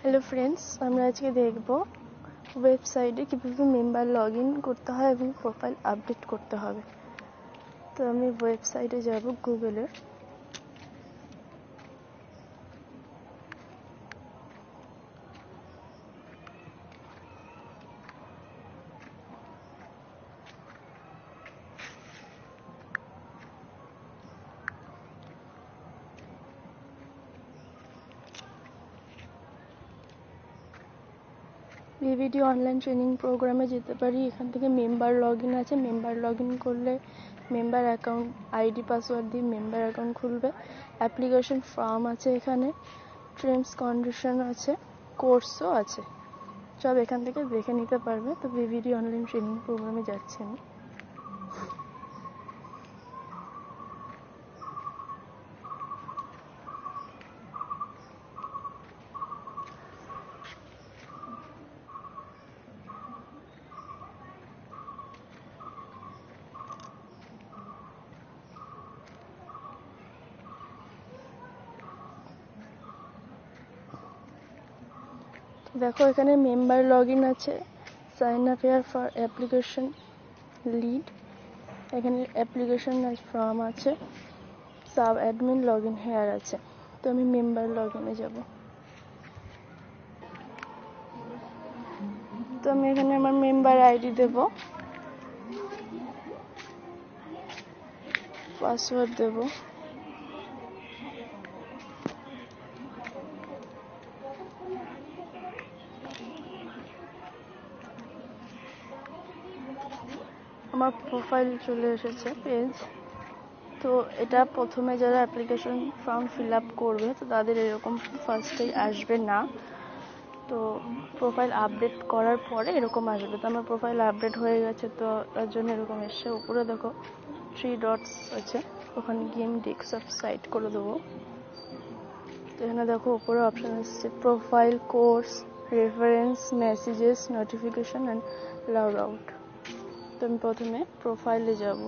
Hello friends, আমরা আজকে দেখব ওয়েবসাইটে কীভাবে মেম্বার লগ ইন করতে হয় এবং প্রোফাইল আপডেট করতে হবে। তো আমি ওয়েবসাইটে যাব গুগলের। ভিভিডি অনলাইন ট্রেনিং প্রোগ্রামে যেতে পারি। এখান থেকে মেম্বার লগ ইন আছে। মেম্বার লগ ইন করলে মেম্বার অ্যাকাউন্ট আইডি পাসওয়ার্ড দিয়ে মেম্বার অ্যাকাউন্ট খুলবে। অ্যাপ্লিকেশন ফর্ম আছে, এখানে টার্মস কন্ডিশন আছে, কোর্সও আছে, সব এখান থেকে দেখে নিতে পারবে। তো ভিভিডি অনলাইন ট্রেনিং প্রোগ্রামে যাচ্ছি আমি। দেখো এখানে মেম্বার লগ ইন আছে, sign up here for application lead, এখানে অ্যাপ্লিকেশন ফর্ম আছে, sub admin log in here আছে। তো আমি মেম্বার লগ ইনে যাব। তো আমি এখানে আমার মেম্বার আইডি দেব, পাসওয়ার্ড দেব, আমার প্রোফাইল চলে এসেছে পেজ। তো এটা প্রথমে যারা অ্যাপ্লিকেশন ফর্ম ফিল আপ করবে তো তাদের এরকম ফার্স্টেই আসবে না, তো প্রোফাইল আপডেট করার পরে এরকম আসবে। তো আমার প্রোফাইল আপডেট হয়ে গেছে, তো তার জন্য এরকম এসছে। উপরে দেখো 3 ডটস আছে, ওখানে গিয়ে আমি ডেস্কটপ সাইট করে দেবো। তো এখানে দেখো উপরে অপশান আসছে profile, course, reference, messages, notification and log out. তো আমি প্রথমে প্রোফাইলে যাব।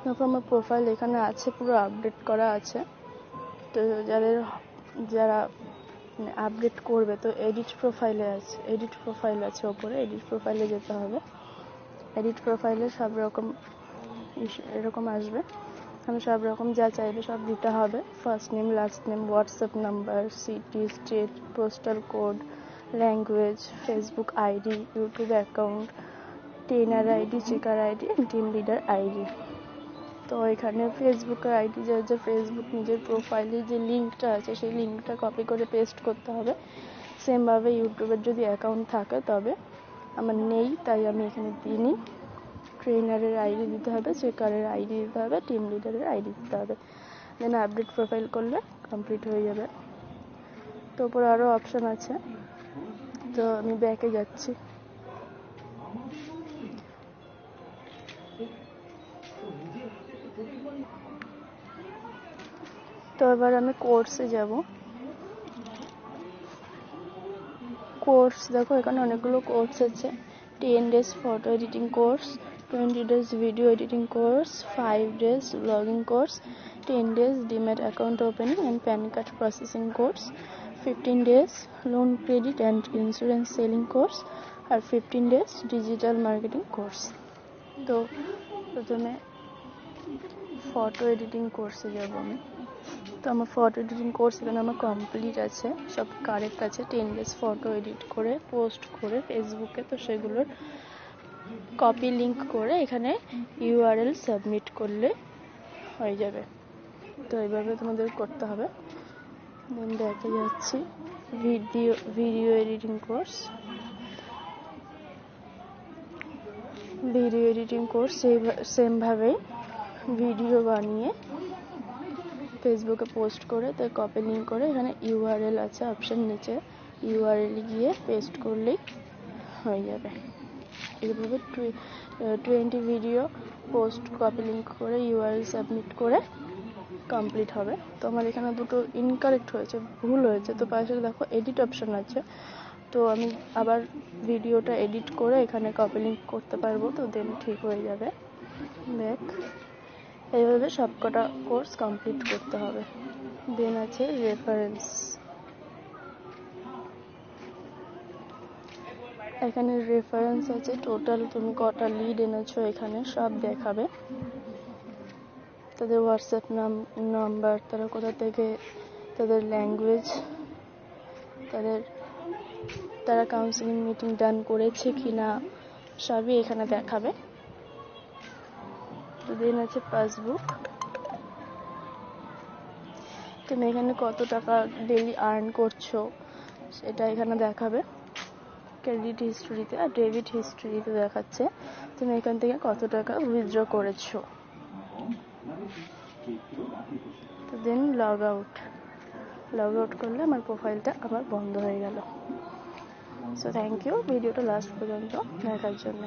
দেখো আমার প্রোফাইল এখানে আছে, পুরো আপডেট করা আছে। তো যারা আপডেট করবে তো এডিট প্রোফাইল আছে ওপরে, এডিট প্রোফাইলে যেতে হবে। এডিট প্রোফাইলে সব রকম এরকম আসবে, এখানে সব রকম যা চাইবে সব দিতে হবে। First name, last name, WhatsApp number, city, state, postal code, language, Facebook ID, YouTube account, trainer ID, checker ID, team leader ID. তো এখানে ফেসবুকের আইডি, যে ফেসবুক নিজের প্রোফাইলে যে লিঙ্কটা আছে সেই লিঙ্কটা কপি করে পেস্ট করতে হবে। সেমভাবে ইউটিউবের যদি অ্যাকাউন্ট থাকে, তবে আমার নেই তাই আমি এখানে দিইনি। ট্রেনারের আইডি দিতে হবে, চেকারের আইডি দিতে হবে, টিম লিডারের আইডি দিতে হবে। দেন আপডেট প্রোফাইল করলে কমপ্লিট হয়ে যাবে। তো উপরে আরও অপশান আছে, তো আমি ব্যাকে যাচ্ছি। তো এবার আমি কোর্সে যাব। কোর্স দেখো এখানে অনেকগুলো কোর্স আছে। 10 days photo editing course, 20 days video editing course, 5 days blogging course, 10 days demat account opening and PAN card processing course, 15 days loan credit and insurance selling course, আর 15 days ডিজিটাল মার্কেটিং কোর্স। তো প্রথমে photo editing কোর্সে যাব আমি। তো আমার photo editing course এখানে আমার কমপ্লিট আছে, সব কারেক্ট আছে। 10 days ফটো এডিট করে পোস্ট করে ফেসবুকে, তো সেগুলোর কপি লিঙ্ক করে এখানে ইউআরএল সাবমিট করলে হয়ে যাবে। তো এইভাবে তোমাদের করতে হবে। দেন দেখে যাচ্ছি ভিডিও এডিটিং কোর্স। সেমভাবেই ভিডিও বানিয়ে ফেসবুকে পোস্ট করে তাই কপি লিঙ্ক করে এখানে ইউআরএল আছে অপশান, নিচে ইউআরএল গিয়ে পেস্ট করলেই হয়ে যাবে। এইভাবে 20 ভিডিও পোস্ট কপি লিঙ্ক করে ইউআরএল সাবমিট করে কমপ্লিট হবে। তো আমার এখানে দুটো ইনকারেক্ট হয়েছে, ভুল হয়েছে। তো পাশে দেখো এডিট অপশান আছে, তো আমি আবার ভিডিওটা এডিট করে এখানে কপি লিঙ্ক করতে পারবো, তো দেন ঠিক হয়ে যাবে। দেখ এইভাবে সবকটা কোর্স কমপ্লিট করতে হবে। দেন আছে রেফারেন্স। এখানে রেফারেন্স আছে, টোটাল তুমি কটা লিড এনেছো এখানে সব দেখাবে, তাদের হোয়াটসঅ্যাপ নাম্বার, তারা কোথা থেকে, তাদের ল্যাঙ্গুয়েজ, তারা কাউন্সিলিং মিটিং ডান করেছে কিনা সবই এখানে দেখাবে। তো দেন আছে পাসবুক, তুমি এখানে কত টাকা ডেইলি আর্ন করছো সেটা এখানে দেখাবে ক্রেডিট হিস্ট্রিতে, আর ডেবিট হিস্ট্রিতে দেখাচ্ছে তুমি এখান থেকে কত টাকা উইথড্র করেছো। তো দেন লগ আউট করলে আমার প্রোফাইলটা আবার বন্ধ হয়ে গেল। সো থ্যাংক ইউ ভিডিওটা লাস্ট পর্যন্ত দেখার জন্য।